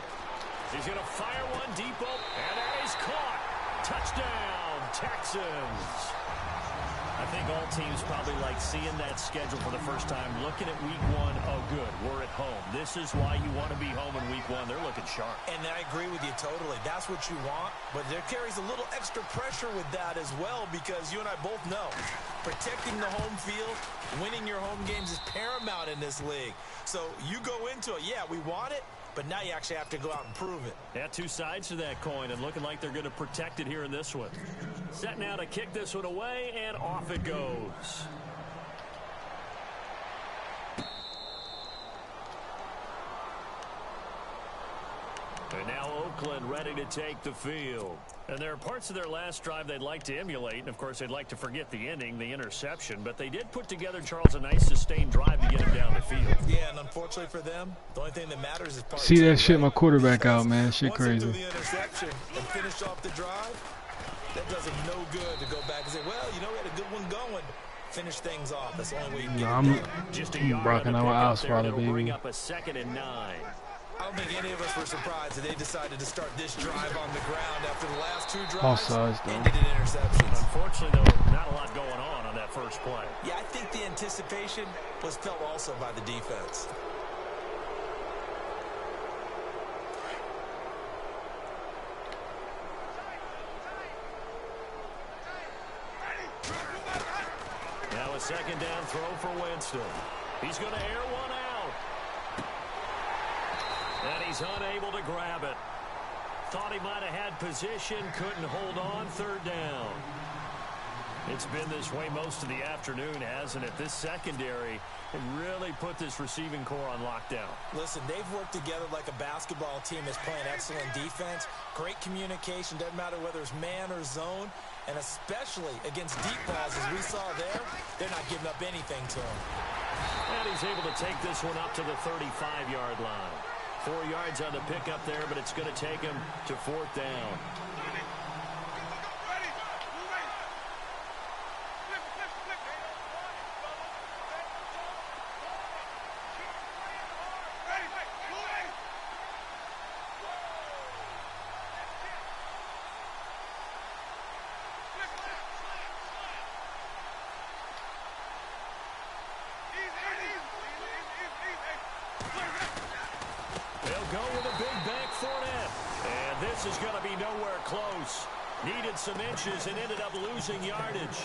He's going to fire one deep open, and he's caught. Touchdown, Texans. I think all teams probably like seeing that schedule for the first time, looking at week one. Oh, good, we're at home. This is why you want to be home in week one. They're looking sharp. And I agree with you totally. That's what you want, but there carries a little extra pressure with that as well, because you and I both know protecting the home field, winning your home games is paramount in this league. So you go into it, yeah, we want it, but now you actually have to go out and prove it. Yeah, two sides to that coin, and looking like they're going to protect it here in this one. Set now to kick this one away, and off it goes. And now Oakland ready to take the field. And there are parts of their last drive they'd like to emulate. And, of course, they'd like to forget the ending, the interception. But they did put together, Charles, a nice sustained drive to get him down the field. Yeah, and unfortunately for them, the only thing that matters is part See that two, shit, right? my quarterback out, man. Shit Once they do crazy. the interception and finish off the drive, that does them no good to go back and say, well, you know, we had a good one going. Finish things off. That's the only way you can get it done. Just a I'm yard rocking on the out pickup there. Osweiler, It'll bring baby. up a 2nd and 9. I don't think any of us were surprised that they decided to start this drive on the ground after the last two drives Offsides, though. ended in interceptions. Unfortunately, though, not a lot going on that first play. Yeah, I think the anticipation was felt also by the defense. Now a 2nd down throw for Winston. He's going to air one out. And he's unable to grab it. Thought he might have had position, couldn't hold on. 3rd down. It's been this way most of the afternoon, hasn't it? This secondary really put this receiving core on lockdown. Listen, they've worked together like a basketball team that's playing excellent defense. Great communication, doesn't matter whether it's man or zone. And especially against deep balls, as we saw there, they're not giving up anything to him. And he's able to take this one up to the 35-yard line. 4 yards on the pickup there, but it's going to take him to 4th down. Go with a big bank Fournette. And this is going to be nowhere close. Needed some inches and ended up losing yardage.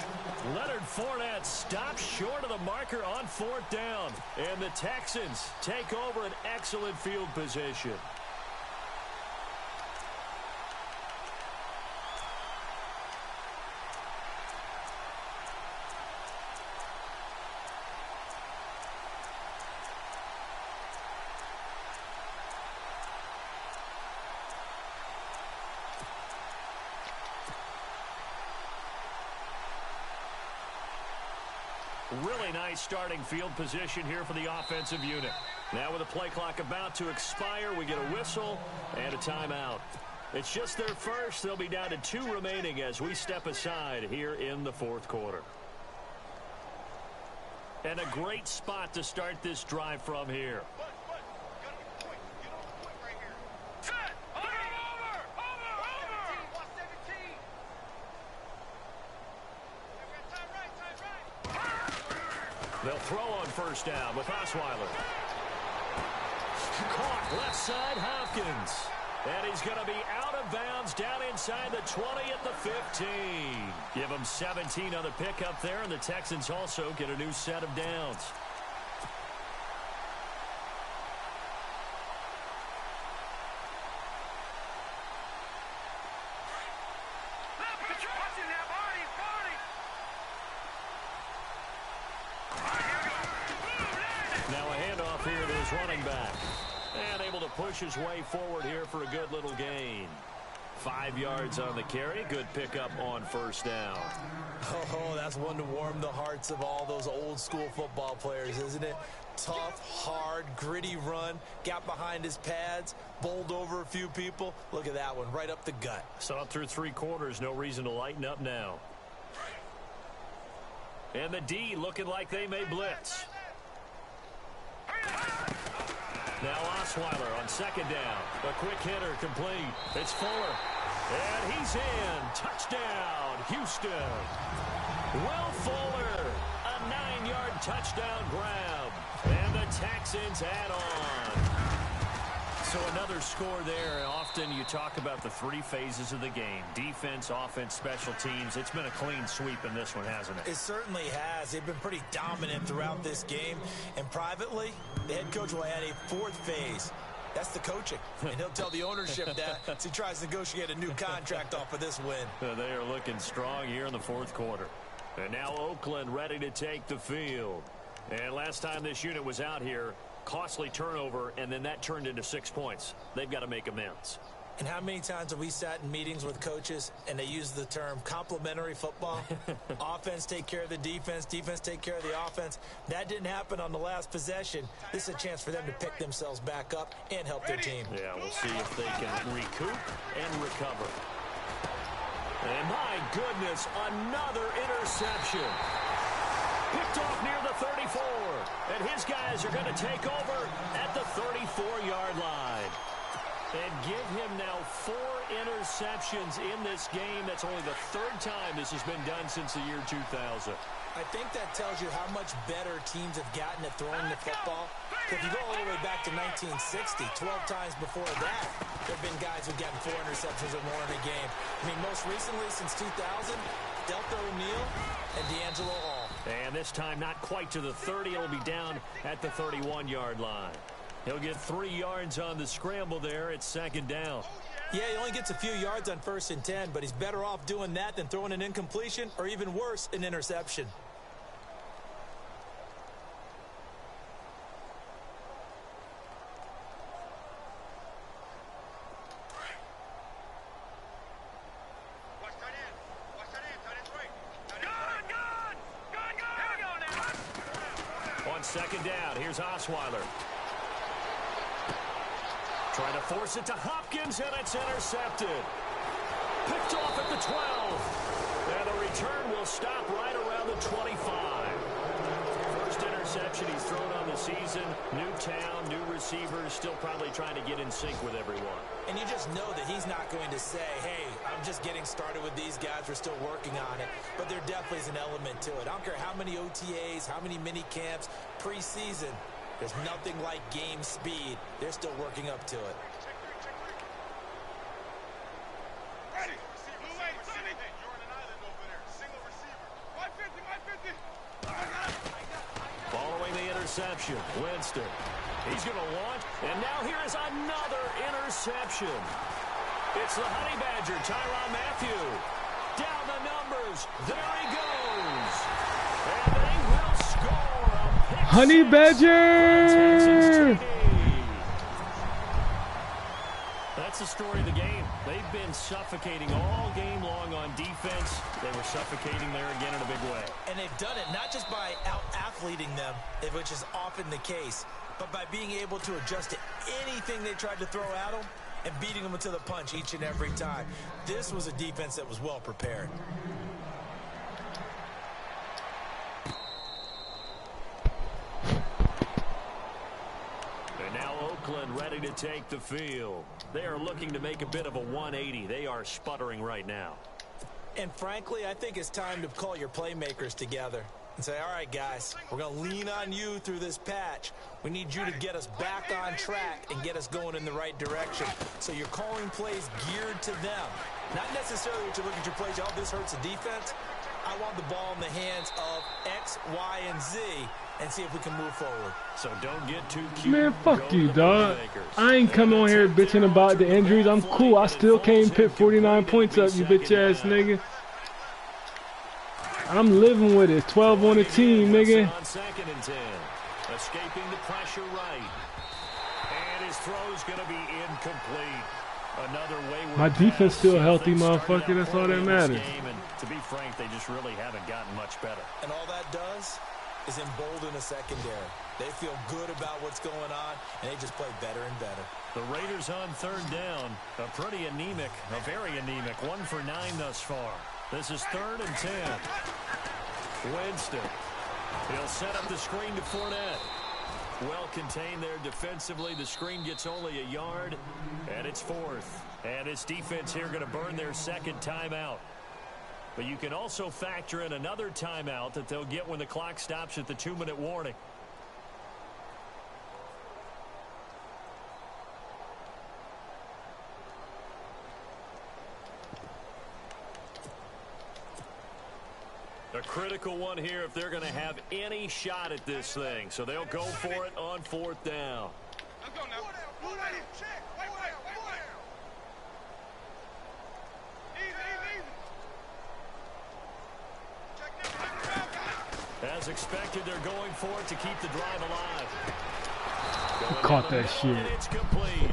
Leonard Fournette stops short of the marker on 4th down. And the Texans take over an excellent field position. Really nice starting field position here for the offensive unit. Now with the play clock about to expire, we get a whistle and a timeout. It's just their first. They'll be down to 2 remaining as we step aside here in the 4th quarter. And a great spot to start this drive from here. They'll throw on 1st down with Osweiler. Caught left side, Hopkins. And he's going to be out of bounds down inside the 20 at the 15. Give him 17 on the pickup there, and the Texans also get a new set of downs. Now a handoff here to his running back. And able to push his way forward here for a good little gain. 5 yards on the carry. Good pickup on 1st down. Oh, that's one to warm the hearts of all those old school football players, isn't it? Tough, hard, gritty run. Got behind his pads, bowled over a few people. Look at that one, right up the gut. Saw it through 3 quarters. No reason to lighten up now. And the D looking like they may blitz. Now Osweiler on second down. A quick hitter complete. It's Fuller. And he's in. Touchdown, Houston. Will Fuller, a 9-yard touchdown grab. And the Texans add on. So another score there. Often you talk about the three phases of the game. Defense, offense, special teams. It's been a clean sweep in this one, hasn't it? It certainly has. They've been pretty dominant throughout this game. And privately, the head coach will add a fourth phase. That's the coaching. And he'll tell the ownership that as he tries to negotiate a new contract off of this win. They are looking strong here in the fourth quarter. And now Oakland ready to take the field. And last time this unit was out here, costly turnover, and then that turned into 6 points. They've got to make amends. And how many times have we sat in meetings with coaches and they use the term complementary football? Offense take care of the defense, defense take care of the offense. That didn't happen on the last possession. This is a chance for them to pick themselves back up and help their team. Yeah, we'll see if they can recoup and recover. And my goodness, another interception. Picked off near the 34. And his guys are going to take over at the 34-yard line. And give him now 4 interceptions in this game. That's only the 3rd time this has been done since the year 2000. I think that tells you how much better teams have gotten at throwing the football. If you go all the way back to 1960, 12 times before that, there have been guys who've gotten 4 interceptions or more in a game. I mean, most recently since 2000, Delta O'Neal and D'Angelo Hall. And this time not quite to the 30. It'll be down at the 31-yard line. He'll get 3 yards on the scramble there. It's second down. Yeah, he only gets a few yards on 1st and 10, but he's better off doing that than throwing an incompletion or even worse, an interception. On second down, here's Osweiler. Trying to force it to Hopkins, and it's intercepted. Picked off at the 12. And the return will stop right around the 25. First interception he's thrown on the season. New town, new receivers, still probably trying to get in sync with everyone. And you just know that he's not going to say, hey, I'm just getting started with these guys. We're still working on it. But there definitely is an element to it. I don't care how many OTAs, how many mini camps, preseason. There's nothing like game speed. They're still working up to it. Ready. Blue way, Jimmy. You're on an island over there. Single receiver. 550. Following the interception, Winston. He's going to launch, and now here is another interception. It's the Honey Badger, Tyrann Mathieu. Down the numbers. There he goes. And they will score a pick Honey six. Badger! That's the story of the game. They've been suffocating all game long on defense. They were suffocating there again in a big way. And they've done it not just by out-athleting them, which is often the case, but by being able to adjust to anything they tried to throw at them and beating them to the punch each and every time. This was a defense that was well prepared. And now Oakland ready to take the field. They are looking to make a bit of a 180. They are sputtering right now. And frankly, I think it's time to call your playmakers together and say, all right, guys, we're going to lean on you through this patch. We need you to get us back on track and get us going in the right direction. So you're calling plays geared to them. Not necessarily what you look at your plays, oh, this hurts the defense. I want the ball in the hands of X, Y, and Z and see if we can move forward. So don't get too cute. Man, fuck you, dog. I ain't come on here bitching about the injuries. I'm cool. I still came pit 49 points up, you bitch ass nigga. I'm living with it. 12 on the team, nigga. On second and 10. Escaping the pressure right. And his throw's going to be incomplete. Another wayward My defense pass. still healthy, Things started motherfucker. out That's all poorly that in this matters. game, and to be frank, they just really haven't gotten much better. And all that does is embolden a secondary. They feel good about what's going on, and they just play better and better. The Raiders on third down. A pretty anemic, a very anemic. 1 for 9 thus far. This is 3rd and 10. Winston. He'll set up the screen to Fournette. Well contained there defensively. The screen gets only a yard, and it's 4th. And this defense here going to burn their second timeout. But you can also factor in another timeout that they'll get when the clock stops at the 2-minute warning. A critical one here if they're going to have any shot at this thing. So they'll go for it on 4th down. Let's go now. Check. Wait. Easy. Check. As expected, they're going for it to keep the drive alive. Caught that shit. It's complete.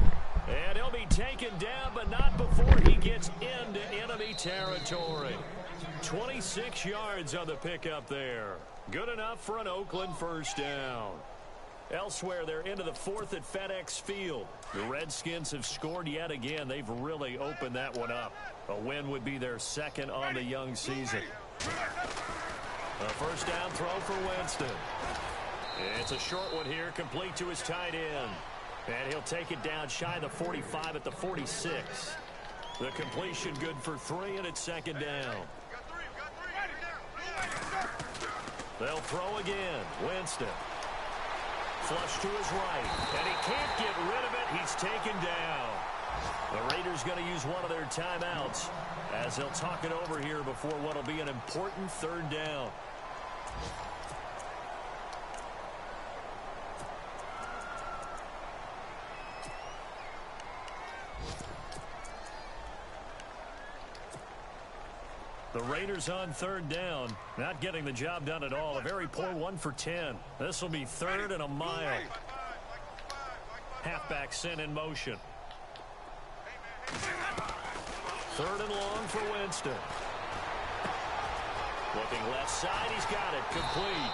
And he'll be taken down, but not before he gets into enemy territory. 26 yards on the pickup there. Good enough for an Oakland first down. Elsewhere, they're into the 4th at FedEx Field. The Redskins have scored yet again. They've really opened that one up. A win would be their second on the young season. A first down throw for Winston. It's a short one here, complete to his tight end. And he'll take it down shy of the 45 at the 46. The completion good for 3, and it's second down. They'll throw again. Winston. Flush to his right. And he can't get rid of it. He's taken down. The Raiders going to use one of their timeouts as they'll talk it over here before what will be an important 3rd down. The Raiders on 3rd down, not getting the job done at all. A very poor 1 for 10. This will be 3rd and a mile. Halfback sent in motion. 3rd and long for Winston. Looking left side, he's got it, complete.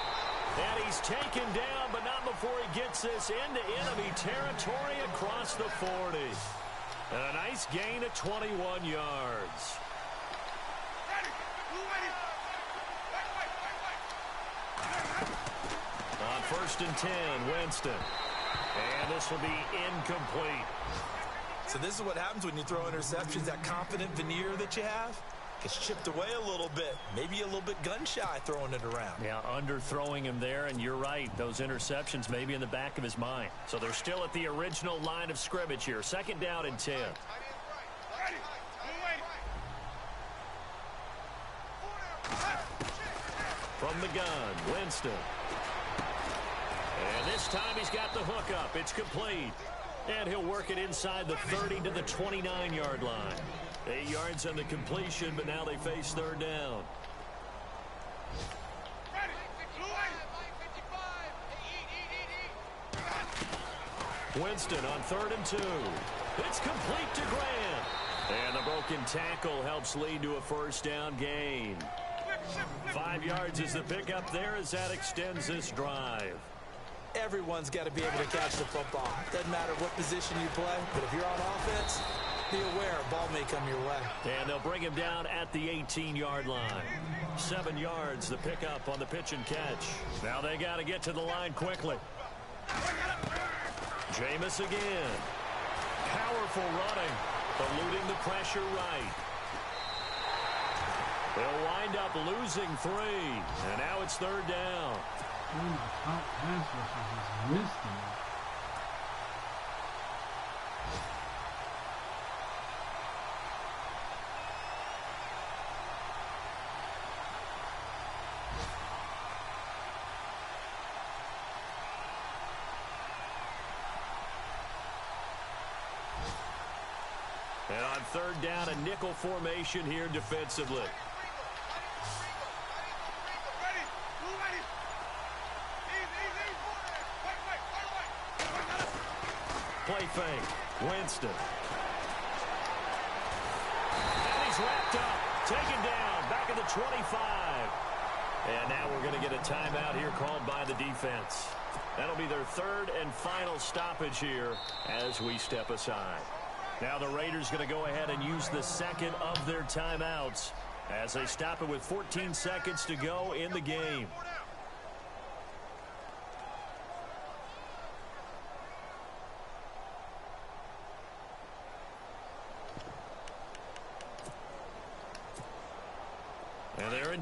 And he's taken down, but not before he gets this into enemy territory across the 40. And a nice gain of 21 yards. On 1st and 10, Winston. And this will be incomplete. So this is what happens when you throw interceptions. That confident veneer that you have gets chipped away a little bit. Maybe a little bit gun-shy throwing it around. Yeah, underthrowing him there, and you're right. Those interceptions may be in the back of his mind. So they're still at the original line of scrimmage here. 2nd down and 10. From the gun, Winston. And this time he's got the hook up. It's complete. And he'll work it inside the 30 to the 29-yard line. 8 yards on the completion, but now they face 3rd down. Winston on 3rd and 2. It's complete to Grant. And the broken tackle helps lead to a first down gain. 5 yards is the pickup there as that extends this drive. Everyone's got to be able to catch the football. Doesn't matter what position you play, but if you're on offense, be aware a ball may come your way. And they'll bring him down at the 18-yard line. 7 yards, the pickup on the pitch and catch. Now they got to get to the line quickly. Jameis again. Powerful running, eluding the pressure right. They'll wind up losing 3, and now it's 3rd down. And on 3rd down, a nickel formation here defensively. Play fake. Winston. And he's wrapped up. Taken down. Back at the 25. And now we're going to get a timeout here called by the defense. That'll be their 3rd and final stoppage here as we step aside. Now the Raiders going to go ahead and use the 2nd of their timeouts as they stop it with 14 seconds to go in the game.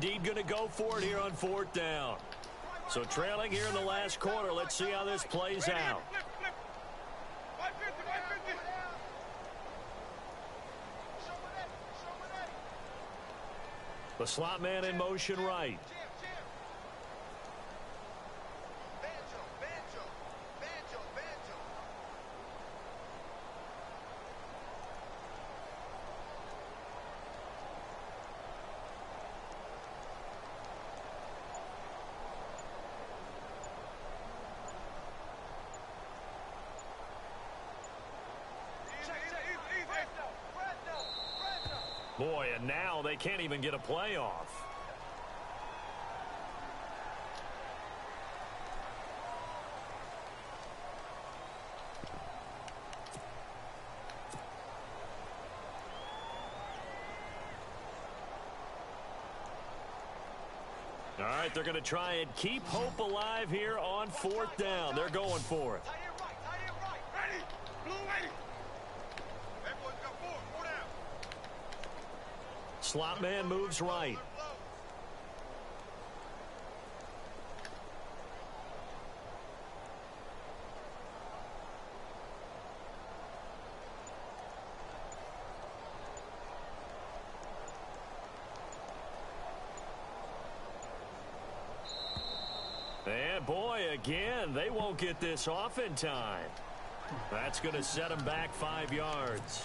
indeed going to go for it here on 4th down. So trailing here in the last quarter. Let's see how this plays out. The slot man in motion right. Boy, and now they can't even get a play off. All right, they're going to try and keep hope alive here on 4th down. They're going for it. Slot man moves right. And boy, again, they won't get this off in time. That's going to set them back 5 yards.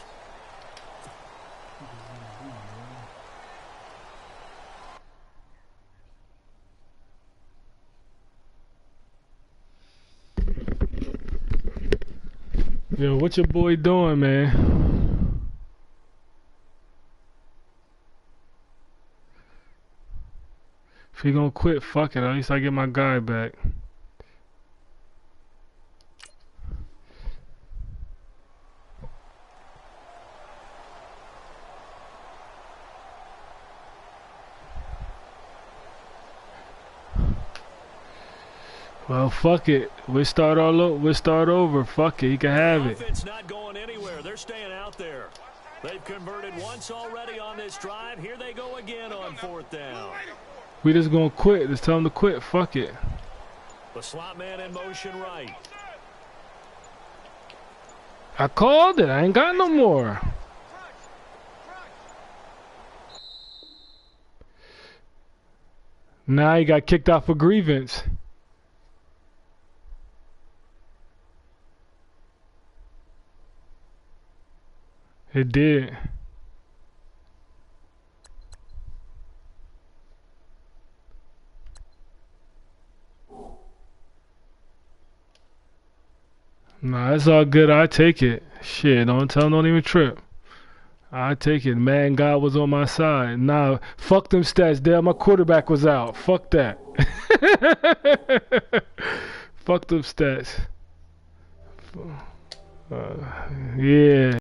Yo, what your boy doing, man? If he gonna quit, fuck it. At least I get my guy back. Well, fuck it. We start all over. We start over. Fuck it. He can have it. It's not going anywhere. They're staying out there. They've converted once already on this drive. Here they go again on 4th down. We just gonna quit. Just tell him to quit. Fuck it. The slot man in motion right. I called it. I ain't got no more. Now he got kicked out for grievance. It did. Nah, it's all good. I take it. Shit, don't tell him, don't even trip. I take it. Man, God was on my side. Nah, fuck them stats, Dale. My quarterback was out. Fuck that. Fuck them stats. Yeah.